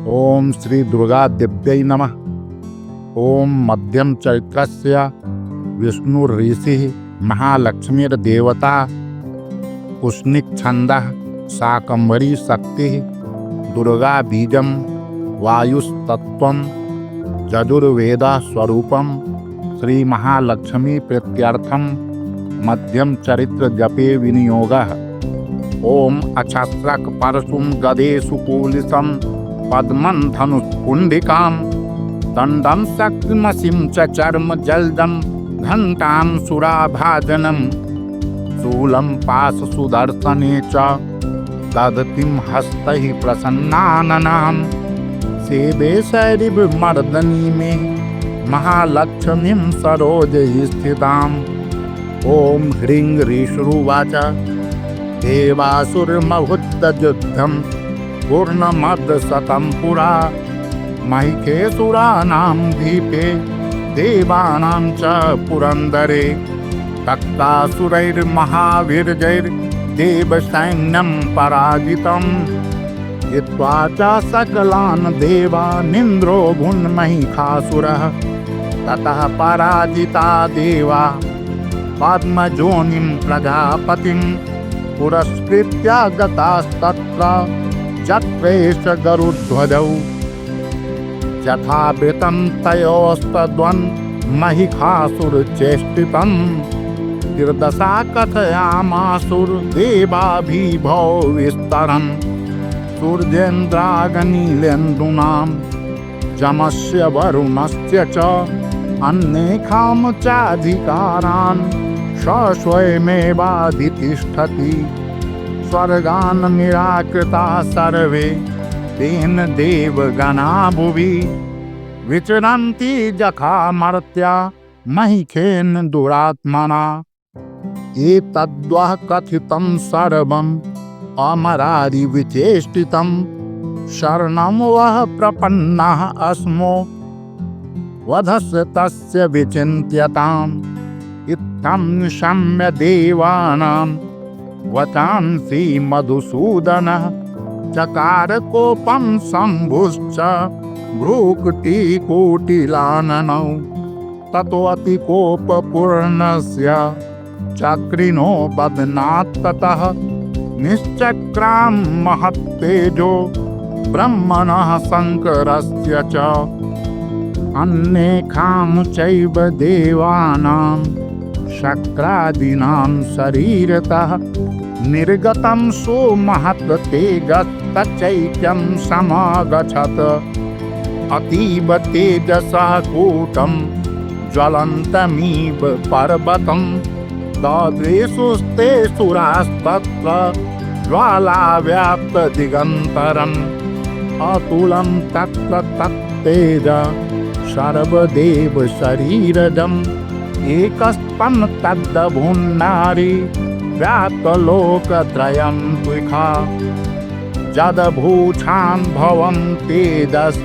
ओम श्री दुर्गा देव्यै नमः। ओम मध्यम चैत्रस्य विष्णुऋषिः महालक्ष्मीर्देवता पुष्णिक छन्दः शाकम्भरी शक्तिः दुर्गा बीजं वायुस्तत्त्वं यजुर्वेद स्वरूपं श्री महालक्ष्मी प्रीत्यर्थं मध्यम चरित्र जपे विनियोगः। ओम अक्षस्रक परशुं गदे सुकुलिसं पद्मं धनुष्कुण्डिकां दण्डं शक्तिमसिं च चर्म जल्दं घण्टां सुराभाजनं शूलं पाशसुदर्शने च दधतिं हस्तैः प्रसन्नाननां सेवे शैरिवमर्दनी मे महालक्ष्मीं सरोजैः स्थिताम्। ॐ ह्रीं ह्रीश्रुवाच देवासुरमभुद्धयुद्धं पूर्णमद्शतं पुरा महिषेऽसुराणां दीपे देवानां च पुरन्दरे तक्तासुरैर्महावीर्यैर्देवसैन्यं पराजितं जित्वा च सकलान् देवानिन्द्रो भुन्महिषासुरः। ततः पराजिता देवा पद्मयोनिं प्रजापतिं पुरस्कृत्य गतास्तत्र जत्रेश गरुध्वजौ यथावृतं तयोस्तद्वन्महिषासुरचेष्टितं निर्दशा कथयामासुर्देवाभिभौ विस्तरन् सूर्येन्द्रागनीलेन्दूनां जमस्य वरुणस्य च अन्येषां चाधिकारान् स्वयमेवाधितिष्ठति स्वर्गान् निराकृता सर्वे तेन देवगणा भुवि विचरन्ति जखामर्त्या महिषेन दुरात्मना। एतद्वः कथितं सर्वम् अमरारिविचेष्टितं शरणं वः प्रपन्नः अस्मो वधस्य तस्य विचिन्त्यताम्। इत्थं निशम्य देवानां वचांसि मधुसूदनः चकार कोपं शम्भुश्च भ्रूकुटिकुटिलाननौ ततो अतिकोपपूर्णस्य चक्रिणो बदनात् ततः निश्चक्रां महत्तेजो ब्रह्मणः शङ्करस्य च अन्येषां चैव देवानां शक्रादीनां शरीरतः निर्गतं सुमहत्तेजस्तच्चैक्यं समागच्छत्। अतीव तेजसः कूटं ज्वलन्तमिव पर्वतं तादृशुस्ते सुरास्तत्र ज्वालाव्याप्तदिगन्तरम् अतुलं तत्र तत्तेज सर्वदेव शरीरजम् एकस्तं तद्भुन्नारी व्याप्तलोकत्रयं त्विखा जदभूषान् भवं तेजस्तेनाजायत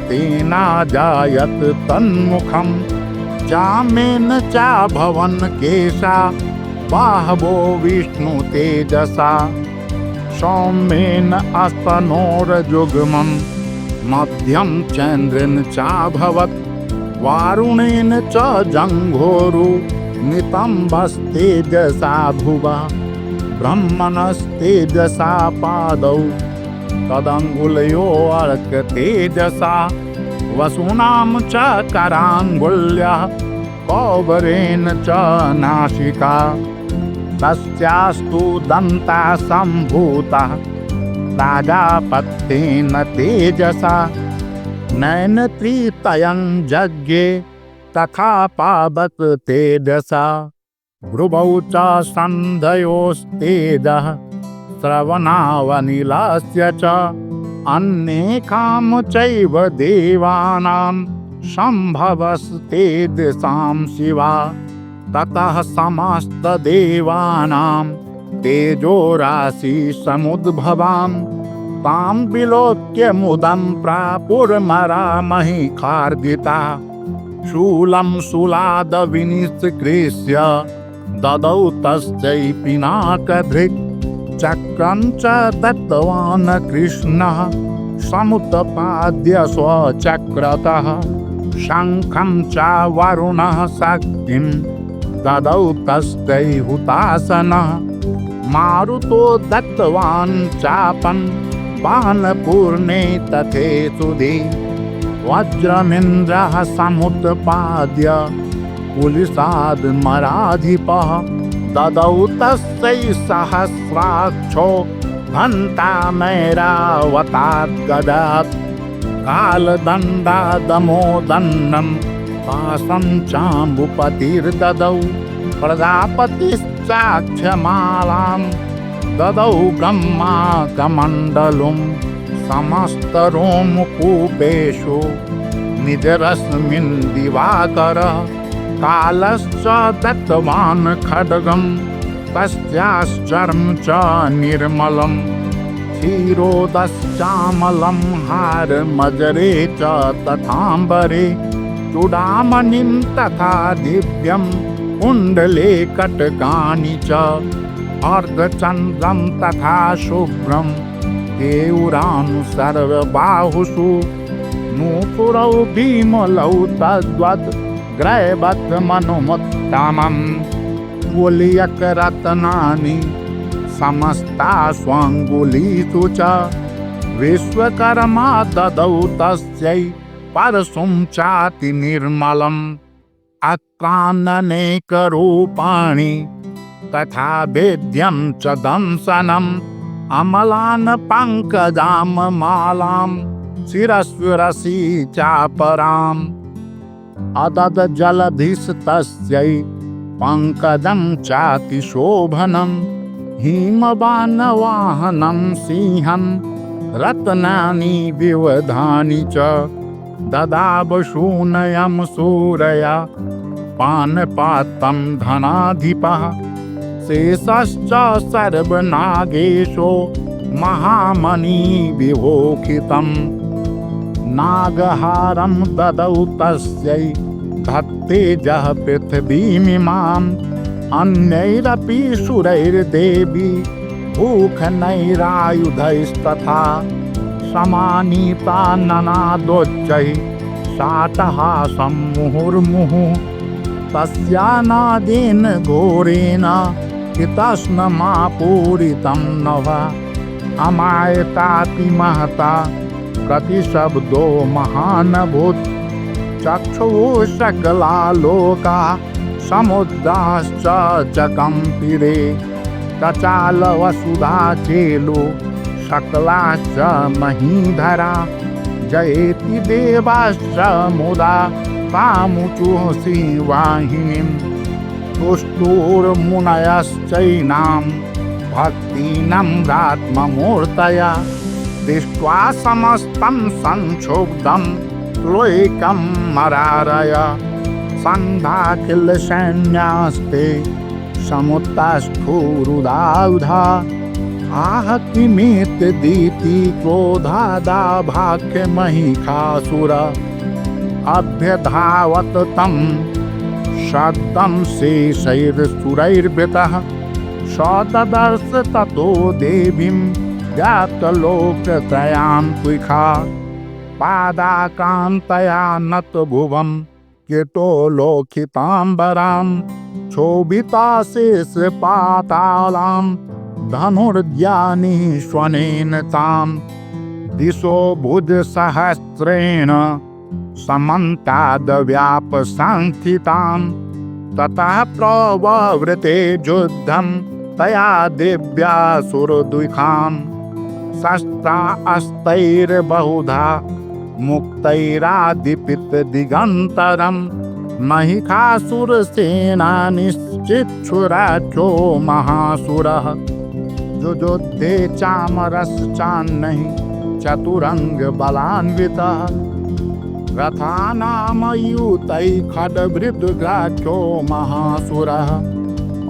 तन्मुखं चामेन चाभवन् केशा बाहवो विष्णु तेजसा सौम्येन अस्तनोर्जुग्मं मध्यं चन्द्रेण चाभवत् वारुणेन च जङ्घोरु नितम्बस्तेजसा भुवा ब्रह्मणस्तेजसा पादौ तदङ्गुलयोऽर्कतेजसा वसूनां च कराङ्गुल्यः कौबरेण च नासिका तस्यास्तु दन्ता सम्भूतः प्राजापत्येन तेजसा नयनत्रितयं जज्ञे तथा पावक तेजसा भ्रुवौ च सन्धयोस्तेजः श्रवणावनिलस्य च अन्येषां चैव देवानां सम्भवस्तेजसां शिवा। ततः समस्तदेवानां तेजोराशि समुद्भवां तां विलोक्य मुदं प्रापुर्मरा महिषार्दिता शूलं शूलादविनिष्कृष्य ददौ तस्यै पिनाकधृक् चक्रं च दत्तवान् कृष्णः समुत्पाद्य स्वचक्रतः शङ्खं च वरुणः शक्तिं ददौ तस्यै हुतासनः मारुतो दत्तवान् चापं बाणपूर्णे तथेसुधि वज्रमिन्द्रः समुत्पाद्य कुलिसाद्मराधिपः ददौ तस्यै सहस्राक्षो घण्टामैरावतात् गदात् कालदण्डादमोदन्नं पाशं चाम्बुपतिर्ददौ प्रजापतिश्चाक्षमालां ददौ ब्रह्माकमण्डलुं समस्तरोमकूपेषु निजरश्मिन् दिवाकरः कालश्च दत्तवान् खड्गं तस्याश्चर्म च निर्मलं क्षीरोदश्चामलं हारमजरे च तथाम्बरे चूडामणिं तथा दिव्यं कुण्डले कटकानि च अर्धचन्द्रं तथा शुभ्रं केयूरान् सर्वबाहुषु नूपुरौ भीमलौ तद्वद् ग्रैवत्मनुमुत्तमम् कुल्यकरत्नानि समस्तास्वङ्गुलीषु च विश्वकर्मा ददौ तस्यै परशुं चाति निर्मलम् अक्रान्ननेकरूपाणि तथा भेद्यं च दंशनम् अमलान् पङ्कजां मालां शिरस्वरसी चापराम् अदद जलधिस्तस्यै पङ्कजं चातिशोभनं हिमवानवाहनं सिंहं रत्नानि विविधानि च ददावशूनयं सूरया पानपातं धनाधिपः शेषश्च सर्वनागेशो महामणिविभूषितं नागहारं ददौ तस्यै धत्तेजः पृथिवीमिमाम् अन्यैरपि सुरैर्देवी भूखनैरायुधैस्तथा समानीता ननादोच्चैः शाटहासं मुहुर्मुहुः तस्यानादेन घोरेण हितस्नमापूरितं नभः अमायताति महता प्रतिशब्दो महानभूत् चक्षुः सकला लोका समुद्राश्च कंपिरे कचालवसुधा चेलो सकलाश्च महीधरा जयेति देवाश्च मुदा तामुचुः सिंहवाहिनीं तुष्टुर्मुनयश्चैनां भक्तिनम्रात्ममूर्तया दृष्ट्वा समस्तं संक्षुब्धं त्वैकं मरारय सन्धाखिलसैन्यास्ते समुत्स्थुरुदायुधा आह किमेतदिति क्रोधादाभाख्यमहिषासुर अभ्यधावत तं शब्दं शेषैर्सुरैर्वृतः स ददर्श ततो देवीं व्याप्तलोकत्रयां त्विषा पादाकान्तया नतभुवं कीटोलोकिताम्बरां क्षोभिताशेषपातालां धनुर्ज्ञानी स्वनेन तां दिशो भुजसहस्रेण समन्ताद्व्यापसंस्थितां ततः प्रववृते युद्धं तया दिव्या सुरद्विखां शस्त्रा अस्त्रैर्बहुधा मुक्तैरादिपितदिगन्तरं महिषासुरसेनानिश्चिच्छुराख्यो महासुरः जुजुद्धे चामरश्चान्नैः चतुरङ्गबलान्वितः रथानामयूतैः खड्गभृद्ग्राह्यो महासुरः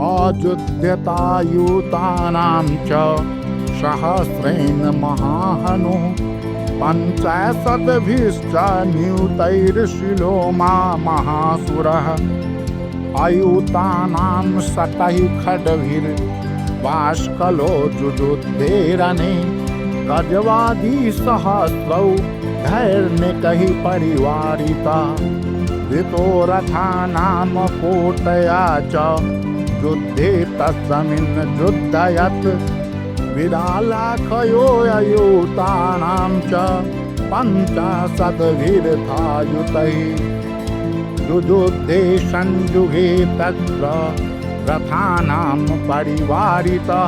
अयुध्यतायूतानां च सहस्रेण महाहनुः पञ्चाशद्भिश्च नियुतैर्शिलोमा महासुरः अयूतानां शतैः खड्गभिर्बाष्कलो जुजुद्धे रणे गजवादी सहस्रौ धैर्यकहि परिवारिता ऋतो रथानाम कोटया च युद्धे तस्मिन् युद्धयत् विरालाखयो अयूतानां च 50,000 युयुद्धे संयुगे तत्र रथानां परिवारिता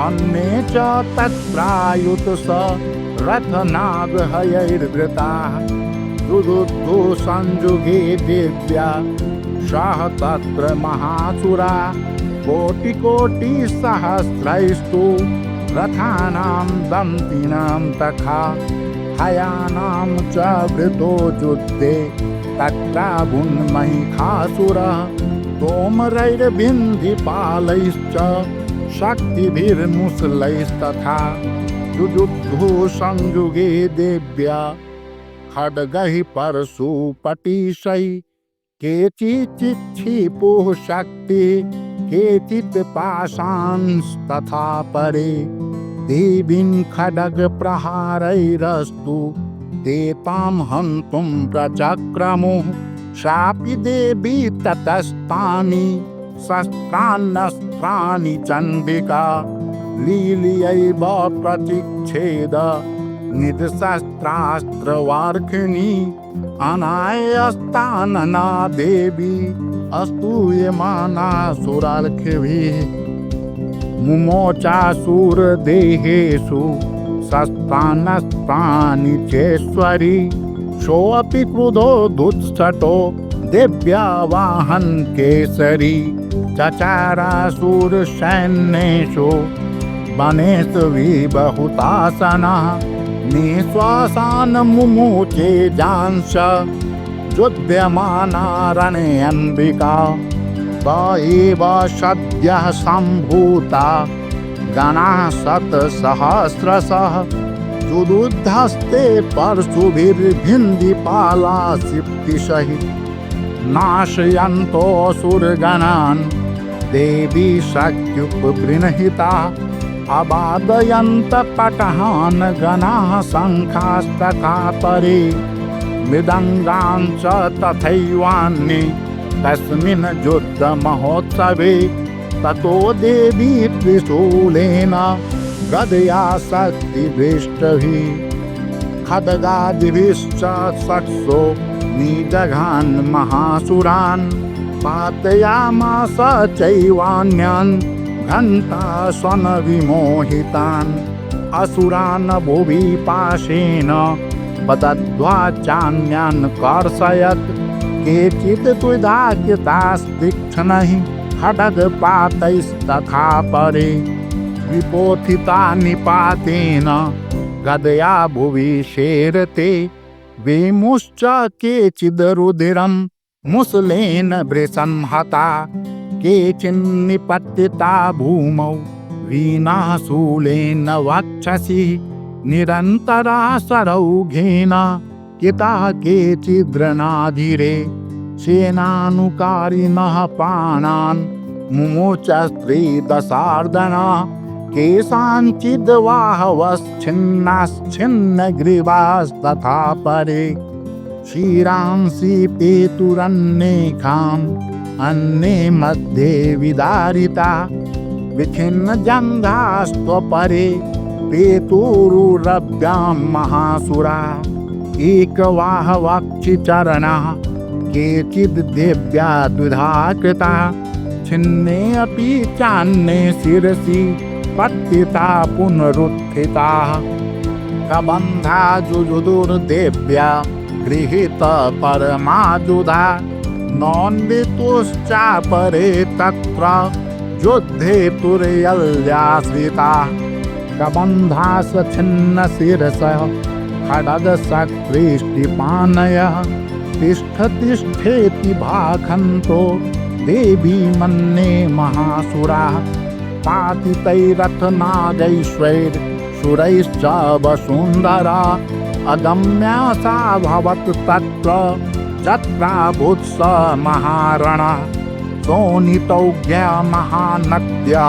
अन्ये च तत्रायुतस रथनागहयैर्वृताः युयुद्धो संयुगे दिव्या सह तत्र महासुरा कोटिकोटिसहस्रैस्तु रथानां दन्तिनां तथा हयानां च वृतो युद्धे तत्राभुन्महिषासुरः तोमरैर्बिन्धिपालैश्च शक्तिभिर्मुसलैस्तथा युयुद्धो संयुगे देव्या खड्गैः परशुपटिशैः केचिच्क्षिपुः शक्ति केचित् पाशांस्तथा परे देवीं खड्गप्रहारैरस्तु ते तां हन्तुं प्रचक्रमुः शापि देवी ततस्तानि शस्त्राण्यस्त्राणि चण्डिका लीलयैव प्रतिच्छेद निजशस्त्रास्त्रवार्थिनी अनायास्तानना देवी अस्तूयमाना सुरार्थिभिः मुमोचासुरदेहेषु शस्त्राण्यस्त्राणि चेश्वरी सोऽपि क्रुधो दुःसटो देव्या वाहन केसरी चचारासुरसैन्येषु वनेषु विबहुतासनः निःश्वासान् मुमुचे जांस युध्यमाना रणे अम्बिका स एव सद्यः सम्भूता गणाः शतसहस्रशः युयुद्धस्ते परशुभिर्भिन्धिपालासिप्तिशः नाशयन्तोऽसुरगणान् देवी शक्त्युपगृह्णिता अबादयन्त पटहान् गणाः शङ्खास्तथा परे मृदङ्गान् च तथैवान्ये तस्मिन् युद्धमहोत्सवे ततो देवी त्रिशूलेन गदया शक्तिभीष्टभिः खड्गादिभिश्च सक्सो निजघान् महासुरान् पातयामास चैवान्यान् घण्टासनविमोहितान् असुरान् भुवि पाशेन पतद्वा चान्यान् कर्षयत् केचित् द्विधाकृतास्तीक्ष्णैः खड्गपातैस्तथा परे विपोथिता निपातेन गदया भुवि शेरते वेमुश्च केचिद्रुधिरं मुसलेन वृषन् हता केचिन्निपतिता भूमौ वीणाशूलेन वक्षसि निरन्तरा सरौघेन किताः केचिद्रणाधिरे सेनानुकारिणः प्राणान् मुमुचस्त्रीदशार्दना केषाञ्चिद्वाहवश्छिन्नाश्छिन्नग्रीवास्तथा परे शिरांसि पेतुरन्येकाम् अन्ये मध्ये विदारिता विच्छिन्नजङ्घास्त्वपरे पेतुरुरभ्यां महासुरा एकवाहवक्षिचरणः केचिद् देव्या द्विधा कृता छिन्ने अपि चान्ये शिरसि पतिता पुनरुत्थिताः कबन्धा जुजुदुर्देव्या गृहीत परमाजुधा नोन्दितुश्चापरे तत्र युद्धे तुर्यल्याश्रिताः कबन्धास छिन्नशिरसः खड्गशक्तिष्टिपाणयः तिष्ठतिष्ठेति भाखन्तो देवी मन्ये महासुराः पातितैरथनागैश्वैर्सुरैश्च वसुन्धरा अगम्या सा भवत् तत्र जत्राभूत्स महारणः सोनितौज्ञा महानद्या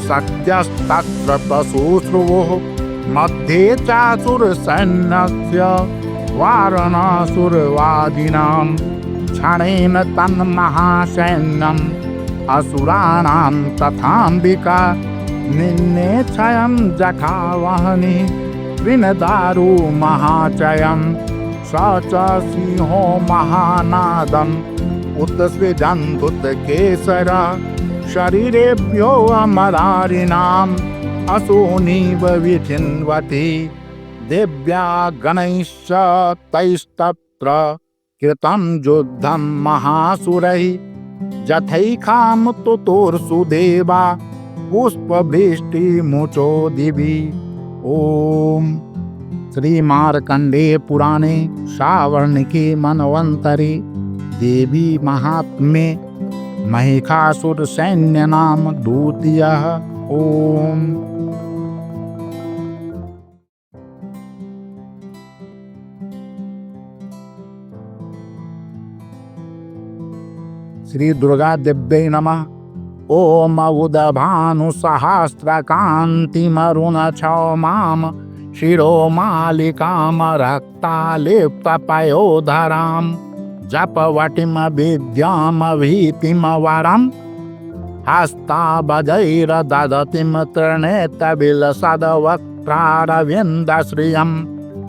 शक्त्यस्तत्र प्रशुश्रुवोः मध्ये चासुरसैन्यस्य वारणासुरवादिनां क्षणेन तन्महासैन्यम् असुराणां तथाम्बिका निन्नेच्छयं जखावहनि विनदारु महाचयं स च सिंहो महानादम् उत्सृजन्तुत केसर शरीरेभ्यो अमरारिणाम् असोनीव विचिन्वति देव्या गणैश्च तैस्तत्र कृतं युद्धं महासुरैः जथैखां तुतुर्सुदेवा पुष्पवृष्टिमुचो दिवि। ओम। श्री मार्कंडेय पुराणे सावर्णिके मनवंतरे देवी महात्म्ये महिषासुर सैन्य नाम द्वितीयः। ओम। श्री दुर्गा देव्यै नमः। ओम उदभानुसहस्रकान्तिमरुणक्षौमां शिरोमालिकां रक्तालिप्तपयोधरां जपवटीं विद्यां भीतिं वरं हस्ताबजैर्दधतीं त्रिनेत्रविलसद्वक्त्रारविन्दश्रियं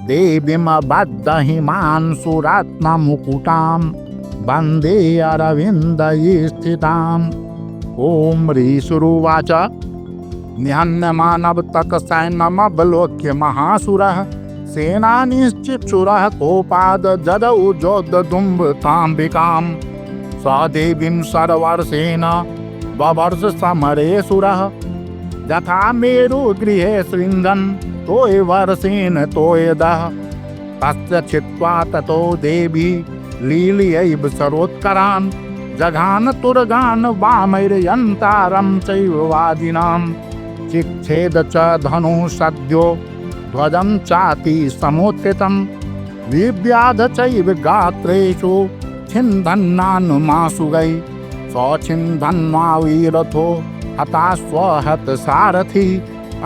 देवीं बद्धहिमांशुरत्नमुकुटां वन्दे अरविन्दये स्थिताम्। ओम ह्रीशुरुवाच निहन्यमानवतकसैन्यमवलोक्य महासुरः सेनानीश्चिक्षुरः कोपाद् जदौ जोद्धुम्बताम्बिकां स देवीं सर्वर्षेण बवर्ष समरे सुरः यथा मेरुगृहे सृन्दन् तोयवर्षेण तोयदः तस्य छित्त्वा ततो देवी लीलयैव सरोत्करान् जघान तुरगान वामैर्यन्तारं चैव वादिनां चिक्षेद च धनु सद्यो ध्वजं चाति समुत्थितं विव्याध चैव गात्रेषु छिन्दन्नानुमासुगै सौछिन्दन्नावीरथो हताश्वहत सारथि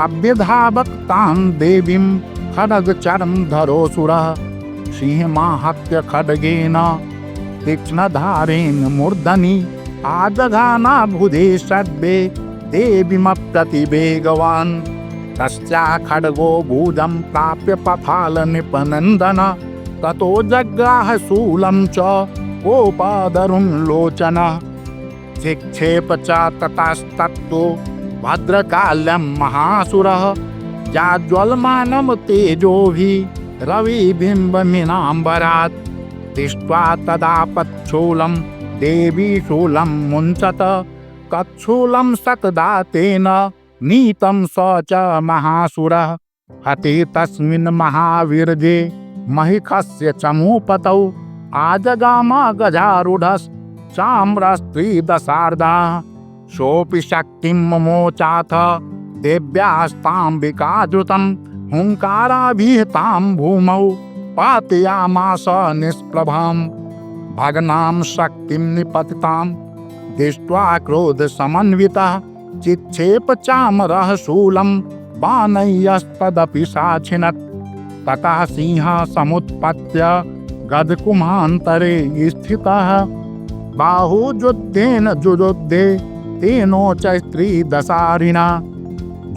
अभ्यधावत् तां देवीं खड्गचर्मधरोऽसुरः सिंहमाहत्य खड्गेन तीक्ष्णधारेण मूर्धनि आजघाना भुजे सद्वे देवीमप्रतिवेगवान् तस्या खड्गो भुजं प्राप्य पफालनिपनन्दन ततो जग्राह शूलं च कोपादरुं लोचनः चिक्षेप च ततस्तत्तो भद्रकाल्यं महासुरः जाज्वल्यमानं तेजोभिः रविबिम्बमिनाम्बरात् दृष्ट्वा तदापच्छूलं देवी शूलं मुञ्चत तच्छूलं सतदा तेन नीतं स च महासुरः हते तस्मिन् महावीर्ये महिषस्य चमूपतौ आजगाम गजारूढश्चाम्रस्त्रिदशार्धः सोऽपि शक्तिं ममोचाथ देव्यास्ताम्बिकाद्रुतं हुङ्काराभिहितां भूमौ पातयामास निष्प्रभां भग्नां शक्तिं निपतितां दृष्ट्वा क्रोधसमन्वितः चिक्षेप चामरः शूलं बाणैस्तदपि साक्षिणत् ततः सिंहः समुत्पत्य गदकुमान्तरे स्थितः बाहुयुद्धेन जुयुद्धे तेनोच स्त्रीदशारिणा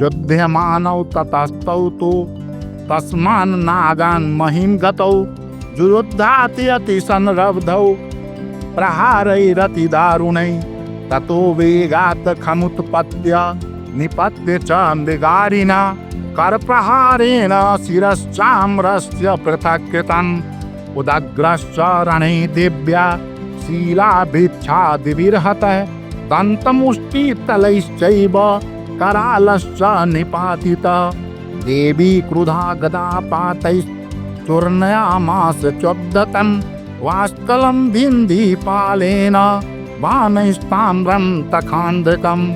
युध्यमानौ ततस्तौ तु तस्मान् नागान् महिं गतौ जुयुद्धाति अतिसंरब्धौ प्रहारैरतिदारुणै ततो वेगात् खमुत्पत्य निपत्य च मृगारिणा करप्रहारेण शिरश्चाम्रस्य पृथक् कृतम् उदग्रश्च रणे दिव्या शीलाभिच्छादिभिर्हतः दन्तमुष्टितलैश्चैव करालश्च निपातितः देवी क्रुधा गदापातैश्चूर्णयामास चोद्धतं वाष्कलं भिन्धिपालेन बाणैस्ताम्रं तखाण्डकम्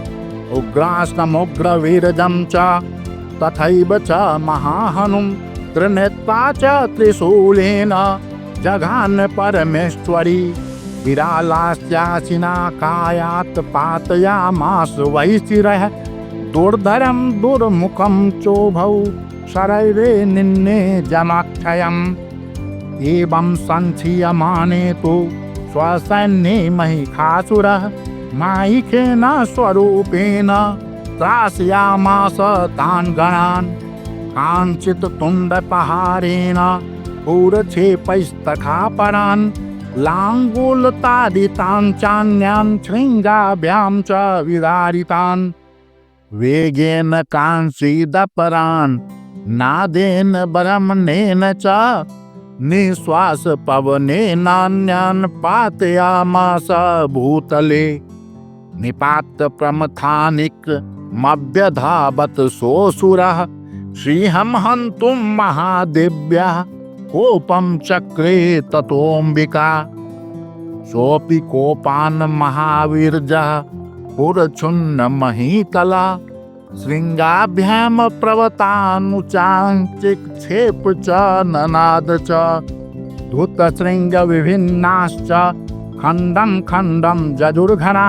उग्रास्त्रमुग्रवीर्यं च तथैव च महाहनुं त्रिनेत्रा च त्रिशूलेन जघान परमेश्वरी विरालास्यासिना कायात् पातयामास वै शिरः दुर्धरं दुर्मुखं चोभौ शरैरे निन्ने जनाक्षयम् एवं संक्षीयमाने तु स्वसैन्ये महिषासुरः मायिकेन स्वरूपेण त्रासयामास तान् गणान् काञ्चित् तुण्डप्रहारेण पूरक्षेपैस्तथा परान् लाङ्गूलताडितान् चान्यान् शृङ्गाभ्यां च विदारितान् वेगेन कांसीदपरान् नादेन ब्रह्मणेन च निःश्वास पवनेनान्यान् पातयामास भूतले निपात प्रमथानिकमभ्यधावत् सोऽसुरः श्रीहं हन्तुं महादेव्याः कोपं चक्रे ततोऽम्बिका सोऽपि कोपान् महावीर्यः पुरच्छुन्न महीतला शृङ्गाभ्यां प्रवतानुचाञ्चिक्षेप च ननाद च धूतशृङ्गविभिन्नाश्च खण्डं खण्डं जजुर्घना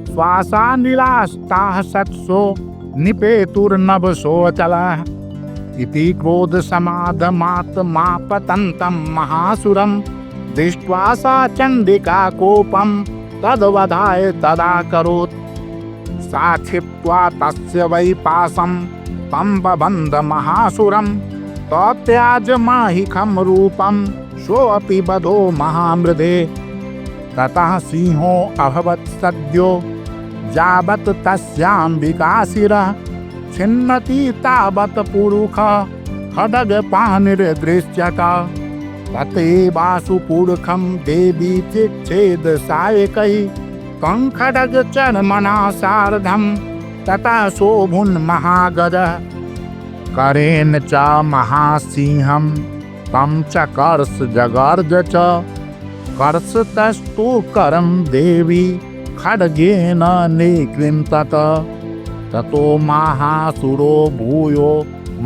श्वासानिलास्ताः सत्सो निपेतुर्नभसोऽचलः इति क्रोधसमाधमात्मापतन्तं महासुरं दृष्ट्वा सा चण्डिका कोपं तद्वधाय तदाकरोत् सा क्षिप्त्वा तस्य वै पाशं तं बबन्ध महासुरं तत्याजमाहिकं रूपं सोऽपि बधो महामृधे ततः सिंहो अभवत् सद्यो यावत् तस्याम्बिकाशिरः छिन्नति तावत् पुरुषः खड्गपाणिर्दृश्यत तथैवाशुपुरुषं देवी चिच्छेद सायकैः कंखड्गचर्मणा सार्धं ततः शोभुन्महागजः करेण च महासिंहं तं चकर्ष जगर्ज च कर्षतस्तु करं देवी खड्गेन निकृन्तत ततो महासुरो भूयो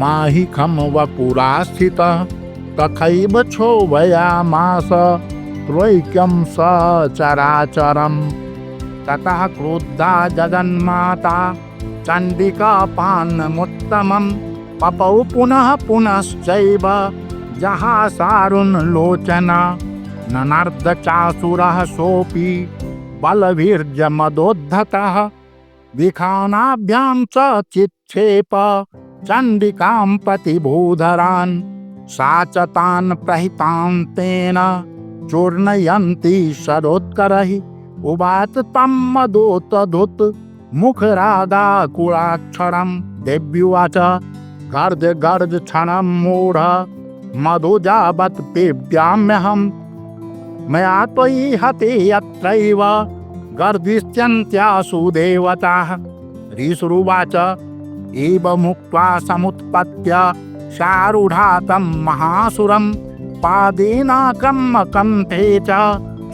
माहिकं वपुरास्थितः तथैव क्षोभयामास त्रैक्यं सचराचरम् ततः क्रुद्धा जगन्माता चण्डिकापानमुत्तमं पपौ पुनः पुनश्चैव जहासारुणलोचना ननर्दचासुरः सोऽपि बलवीर्यमदोद्धतः विखानाभ्यां च चिक्षेप चण्डिकां प्रतिभूधरान् सा च तान् प्रहितान् तेन चूर्णयन्ती शरोत्करैः उवाच तं मदोतधुत मुखरागाकुलाक्षरं देव्युवाच गर्ज गर्ज क्षणं मूढ मधुजावत् पिब्याम्यहं मया त्वयि हते यत्रैव गर्जिष्यन्त्यासु देवताः ऋषिरुवाच एवमुक्त्वा समुत्पत्य शारूढा तं महासुरं पादेनाक्रम्य कण्ठे च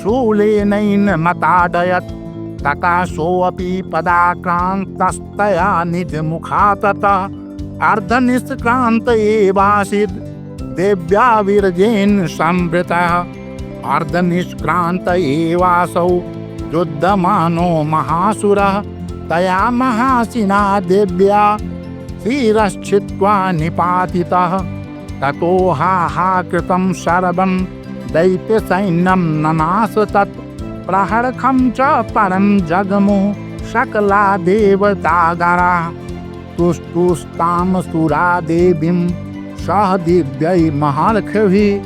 शूलेनैनमताडयत् ततः सोऽपि पदाक्रान्तस्तया निजमुखात् ततः अर्धनिष्क्रान्त एवासीत् देव्या विरजेन संवृतः अर्धनिष्क्रान्त एवासौ युद्धमानो महासुरः तया महासिना देव्या शिरश्छित्त्वा निपातितः ततो हा कृतं सर्वं दैत्यसैन्यं ननाश तत् प्रहरखं च परं जगमुः सकला देवतागणाः तुष्टुस्तां सुरा देवीं सह दिव्यै महार्षभिः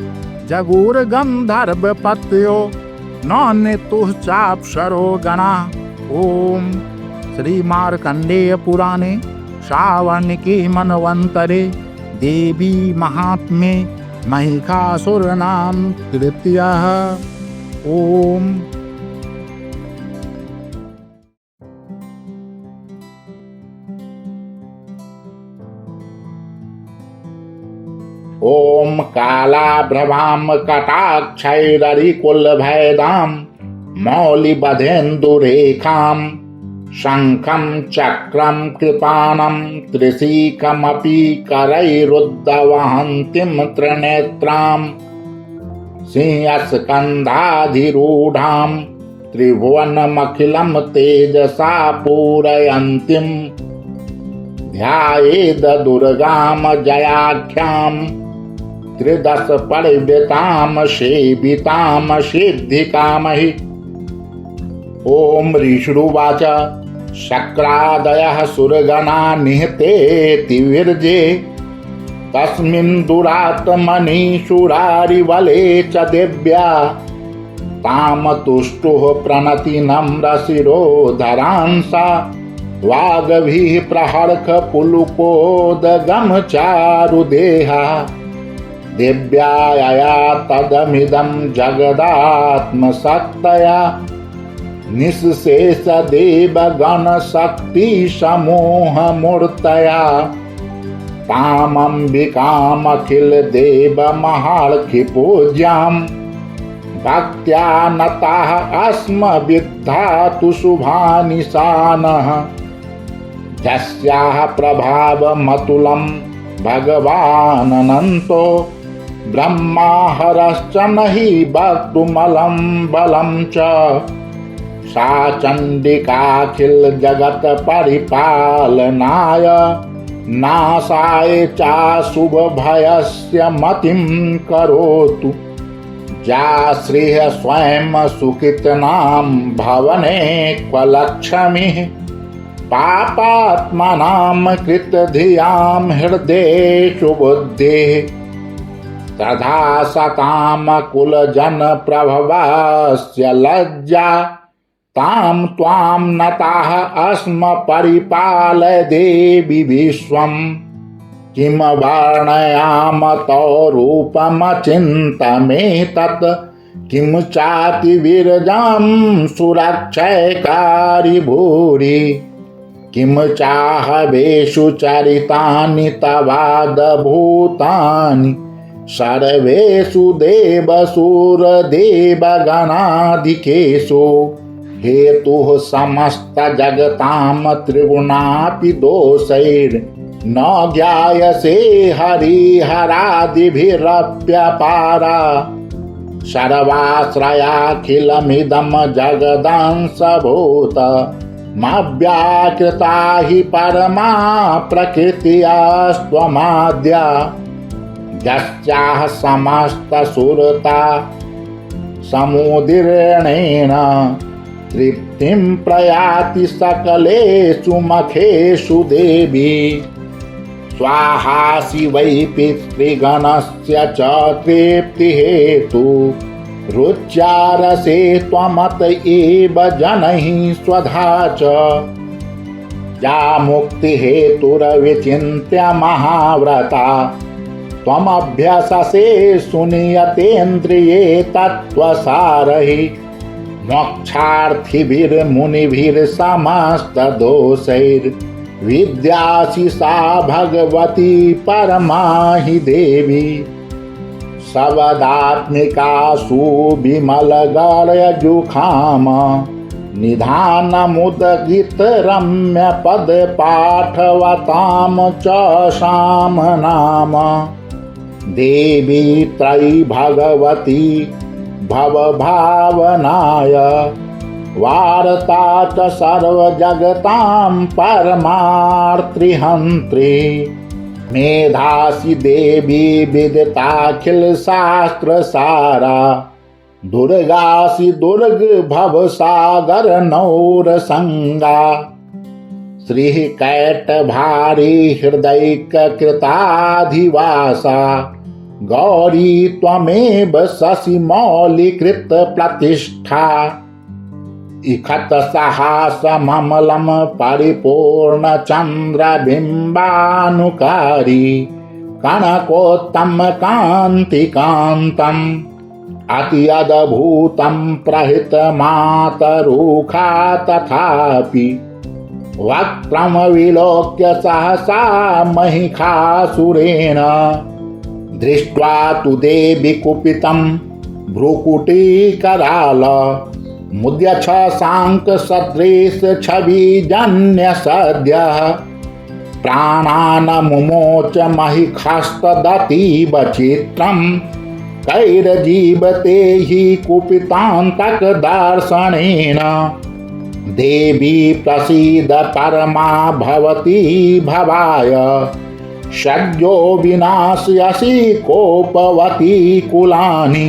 जगुर्गन्धर्वपत्यो न नेतुश्चाप्सरो गणाः। ओम श्री मार्कंडेय पुराणे श्रावणिके मनवंतरे देवी महात्म्ये महिषासुर नाम तृतीयः। ओम ओम कालाभ्रवाम कटाक्षैररिकुलभेदां मौलिबधेन्दुरेखां शङ्खं चक्रं कृपाणं त्रिशिखमपि करैरुद्धवहन्तीं त्रिनेत्रां सिंहस्कन्धाधिरूढां त्रिभुवनमखिलं तेजसा पूरयन्तीं ध्यायेद दुर्गां जयाख्यां त्रिदश परिवृतां सेवितां सिद्धिकामहि। ॐ ऋषिरुवाच शक्रादयः सुरगणा निहतेति विरजे तस्मिन् दुरात्मनि शूरारिबले च दिव्या ताम तुष्टुः प्रणति नम्रशिरोधरांसा वागभिः प्रहर्ष पुलुकोदगम चारुदेहा दिव्याया तदमिदं जगदात्मशक्तया निःशेष देवगण शक्ति समूहमूर्तया तामम्बिकामखिल देव महार्षिपूज्यां भक्त्या नताः अस्म विद्धातु शुभानिशानः यस्याः प्रभावमतुलं भगवानन्तो ब्रह्माहरश्च न हि वक्तुमलं बलं च सा चण्डिकाखिल जगत् परिपालनाय नाशाय चाशुभभयस्य मतिं करोतु जाश्रिय स्वयं सुकृतनां भवने क्वलक्ष्मीः पापात्मनां कृतधियां हृदयेषु बुद्धिः तथा सतां कुलजनप्रभवस्य लज्जा तां त्वां नताः अस्म परिपालय देवि विश्वम् किं वर्णयाम तौ रूपमचिन्तमेतत् किं चातिविरजां सुरक्षयकारि भूरि किं चाहवेषु चरितानि तवादभूतानि सर्वेषु देवसुरदेवगणाधिकेषु हेतुः समस्त जगतां त्रिगुणापि दोषैर्न ज्ञायसे हरिहरादिभिरप्यपारा सर्वाश्रयाखिलमिदं जगदंशभूत मव्याकृता हि परमा प्रकृतिस्त्वमाद्या यस्याः समस्तसुरता समुदीर्णेन तृप्तिं प्रयाति सकलेषु मखेषु देवी स्वाहासि वै पितृगणस्य च तृप्तिहेतु रुच्यारसे त्वमत एव जनैः स्वधा च या मुक्तिहेतुरविचिन्त्य महाव्रता त्वमभ्यससे सुनियतेन्द्रिये तत्त्वसारहि मोक्षार्थिभिर्मुनिभिर्समस्तदोषैर्विद्यासि सा भगवती परमा हि देवी सवदात्मिका सुविमलगर्यजुखाम निधानमुदगितरम्यपदपाठवतां च शाम नाम देवी त्रयी भगवती भवभावनाय वार्ता च सर्वजगतां परमार्थिहन्त्री मेधासि देवी विदिताखिलशास्त्रसारा दुर्गासि दुर्गभवसागरनौरसङ्गा श्रीकैटभारी हृदैककृताधिवासा गौरी त्वमेव शशिमौलिकृतप्रतिष्ठा इखत्सहासममलं परिपूर्णचन्द्रबिम्बानुकारी कनकोत्तमकान्तिकान्तम् अति अद्भुतं प्रहितमातरुखा तथापि वक्त्रं विलोक्य सहसा महिषासुरेण दृष्ट्वा तु देवि कुपितं भ्रुकुटीकराल मुद्यछ शाङ्खसदृश छविजन्य सद्यः प्राणान् मुमोच महिषस्तदतीव चित्रम् कैर्जीवते हि कुपितान्तकदर्शनेन देवी प्रसीद परमा भवती भवाय सद्यो विनाशयसि कोपवती कुलानि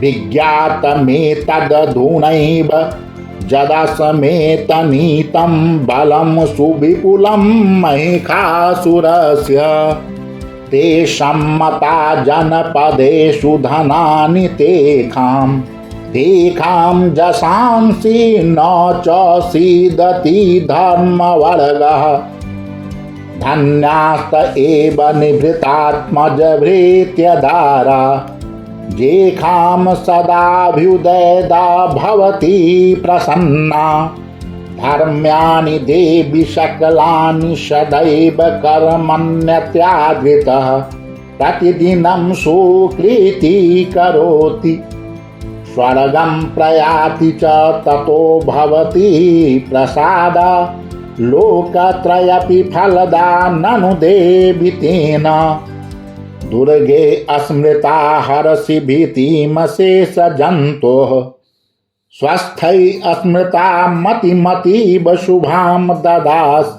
विज्ञातमेतदधुनैव जदसमेतनीतं बलं सुविपुलं महिषासुरस्य ते सम्मता जनपदेषु धनानि तेषां जशांसि न च सीदति धर्मवर्गः धन्यास्त एव निभृतात्मजभृत्यदारा येषां सदाभ्युदयदा भवति प्रसन्ना धर्म्यानि देवि सकलानि सदैव कर्मण्यत्यादृतः प्रतिदिनं सुकृति करोति स्वर्गं प्रयाति च ततो भवति प्रसाद लोकत्रयपि फलदा ननु देवि तेन दुर्गे अस्मृता हरसि भीतिमशेष जन्तोः स्वस्थै अस्मृता मतिमतीव शुभां ददास्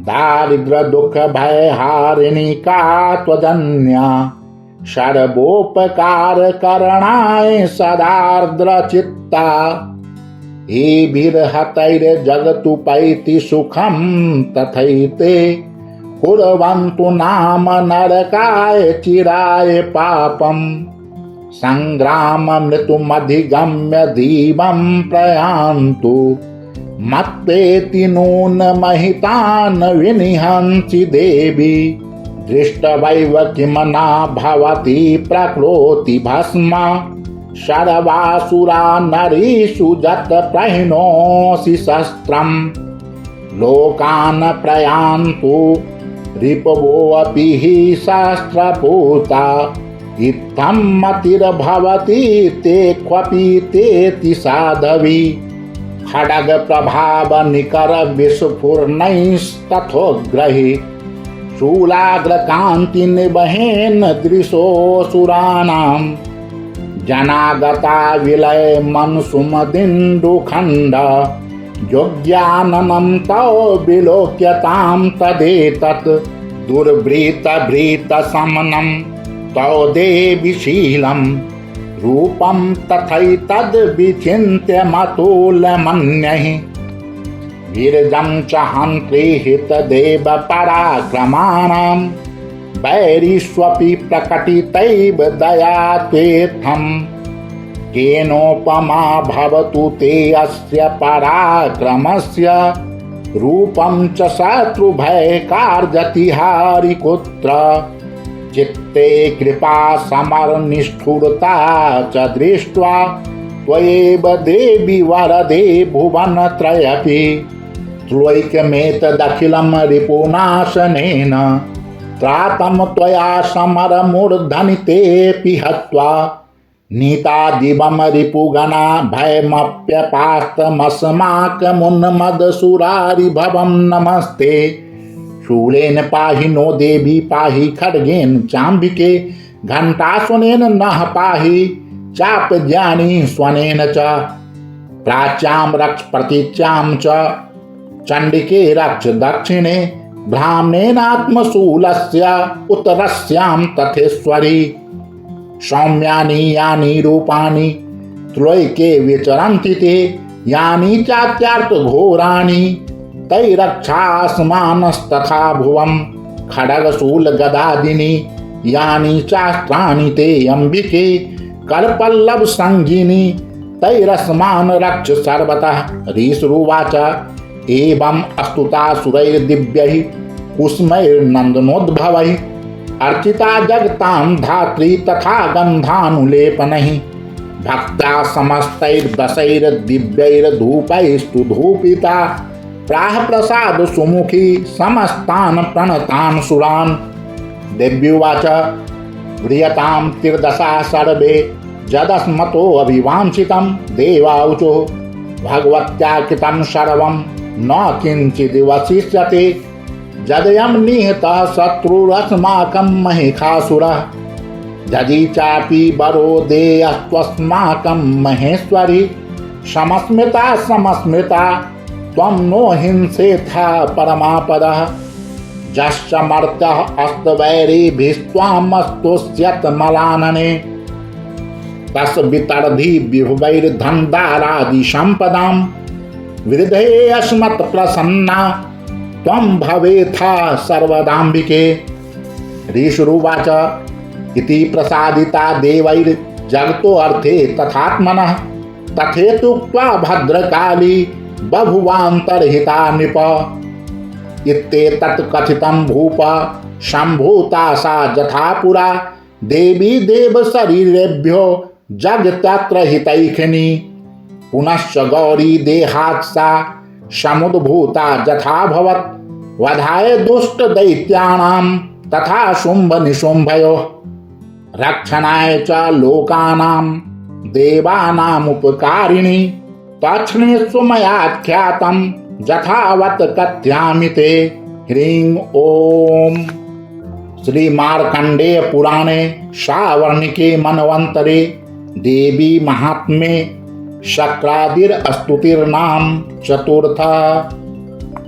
दारिद्र दुःख भयहारिणी का त्वजन्या सर्वोपकार करणाय सदार्द्र चित्ता एभिर्हतैर्जगतु पैति सुखं तथैते कुर्वन्तु नाम नरकाय चिराय पापम् संग्राममृतुमधिगम्य दीवं प्रयान्तु मत्पेति नून महितान् विनिहन्सि देवी दृष्टवैव किं न भवति प्रकृति भस्म सर्वासुरा नरीषु जत प्रहिणोऽसि शस्त्रम् लोकान् प्रयान्तु रिपवोऽपि हि शस्त्रपूता इत्थं मतिर्भवति ते क्वपि तेति साधवी खड्ग प्रभाव निकर विस्फुरणैस्तथोग्रहि शूलाग्रकान्ति निबहेन दृशोऽसुराणां जनागता विलय मनसुमदिन्दुखण्ड योग्याननं तौ विलोक्यतां तदेतत् दुर्भृतभृतशमनं तौ देवीशीलं रूपं तथैतद्विचिन्त्य मतुलमन्यैः वीर्यं च हन्त्रिहितदेव पराक्रमाणां वैरिष्वपि प्रकटितैव दया त्वेत्थम् केनोपमा भवतु ते अस्य पराक्रमस्य रूपं च शत्रुभयकार्यतिहारिकुत्र चित्ते कृपा समरनिष्ठुरता च दृष्ट्वा त्वयैव देवि वरदे भुवनत्रयपि त्वैकमेतदखिलं रिपुनाशनेन त्रातं त्वया समरमूर्धनितेऽपि हत्वा नीता दिवं रिपुगणा भयमप्यपास्तमस्माकमुन्मदसुरारिभवं नमस्ते शूलेन पाहि नो देवी पाहि खड्गेन चाम्बिके घण्टासुनेन नः पाहि चापज्ञानी स्वनेन च प्राच्यां रक्ष प्रतीच्यां च चण्डिके रक्ष दक्षिणे ब्राह्मणेनात्मशूलस्य उत्तरस्यां तथेश्वरी सौम्यानि यानि रूपाणि त्रैके विचरन्ति ते यानि चात्यार्थघोराणि तैरक्षास्मानस्तथा भुवं खड्गशूलगदादीनि यानि चास्त्राणि ते अम्बिके करपल्लवसङ्गिनि तैरस्मान् रक्ष सर्वतः ऋषिरुवाच एवम् स्तुतासुरैर्दिव्यैः कुसुमैर्नन्दनोद्भवैः अर्चिता जगतां धात्री तथा गन्धानुलेपनैः भक्ता समस्तैर्दशैर्दिव्यैर्धूपैस्तु धूपिता प्राह प्रसाद सुमुखी समस्तान् प्रणतान् सुरान् देव्युवाच व्रियतां तिर्दशा सर्वे जदस्मतो अभिवाञ्छितं देवाऊचुः भगवत्या कृतं सर्वं न किञ्चिदिवशिष्यते जदयं निहतः शत्रुरस्माकं महिषासुरः यदि चापि वरो देयस्त्वस्माकं महेश्वरी समस्मिता समस्मिता त्वं नो हिंसेथा परमापदः जश्च मर्त्यः अस्तवैरिभिस्त्वामस्तुष्यत मलानने तस् वितर्धि विभुवैर्धन्दारादि सम्पदां वृद्धे अस्मत् प्रसन्ना त्वं भवेथा सर्वदाम्बिके। ऋषिरुवाच इति प्रसादिता देवैर्जगतो अर्थे तथात्मनः तथेतुक्त्वा भद्रकाली बभुवान्तर्हिता नृप। इत्येतत् कथितं भूप सम्भूता सा यथा पुरा देवी देवशरीरेभ्यो जगत्यत्र हितैषिणी। पुनश्च गौरी देहात् सा समुद्भूता यथाभवत् वधाय दुष्टदैत्यानां तथा शुम्भनिशुम्भयोः रक्षणाय च लोकानां देवानामुपकारिणी। तच्छृणुष्व यथावत् कथयामि ते। ह्रीं ओम। श्री मार्कंडेय पुराणे सावर्णिके मनवंतरे देवी महात्म्ये शक्रादिर स्तुतिर्नाम चतुर्थ।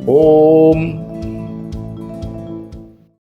ओम।